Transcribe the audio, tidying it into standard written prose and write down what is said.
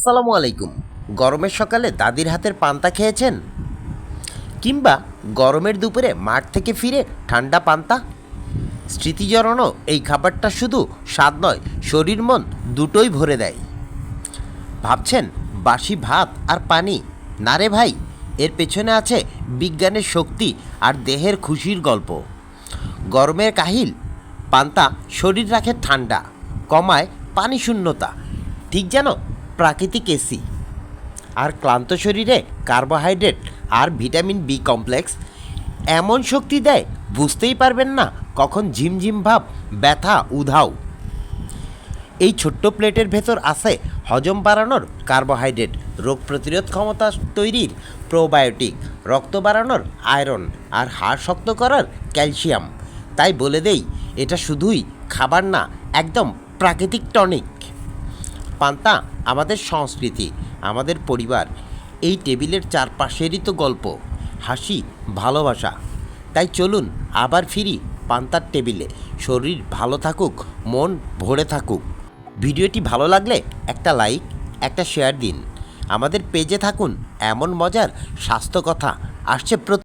আসসালামু আলাইকুম। গরমের সকালে দাদির হাতের পান্তা খেয়েছেন? কিংবা গরমের দুপুরে মাঠ থেকে ফিরে ঠান্ডা পান্তা? স্মৃতি জড়ানো এই খাবারটা শুধু স্বাদ নয়, শরীর মন দুটোই ভরে দেয়। ভাবছেন বাসি ভাত আর পানি? না রে ভাই, এর পেছনে আছে বিজ্ঞানের শক্তি আর দেহের খুশির গল্প। গরমের কাহিল পান্তা শরীর রাখে ঠান্ডা, কমায় পানি শূন্যতা, ঠিক যেন প্রাকৃতিক এসি। আর ক্লান্ত শরীরে কার্বোহাইড্রেট আর ভিটামিন বি কমপ্লেক্স এমন শক্তি দেয়, বুঝতেই পারবেন না কখন ঝিমঝিম ভাব, ব্যথা, উধাও। এই ছোট্ট প্লেটের ভেতর আছে হজম বাড়ানোর কার্বোহাইড্রেট, রোগ প্রতিরোধ ক্ষমতা তৈরির প্রোবায়োটিক, রক্ত বাড়ানোর আয়রন, আর হাড় শক্ত করার ক্যালসিয়াম। তাই বলে দেই, এটা শুধুই খাবার না, একদম প্রাকৃতিক টনিক। পান্তা আমাদের সংস্কৃতি, আমাদের পরিবার, এই টেবিলের চারপাশেরই তো গল্প, হাসি, ভালোবাসা। তাই চলুন আবার ফিরি পান্তার টেবিলে। শরীর ভালো থাকুক, মন ভরে থাকুক। ভিডিওটি ভালো লাগলে একটা লাইক, একটা শেয়ার দিন। আমাদের পেজে থাকুন, এমন মজার স্বাস্থ্য কথা আসছে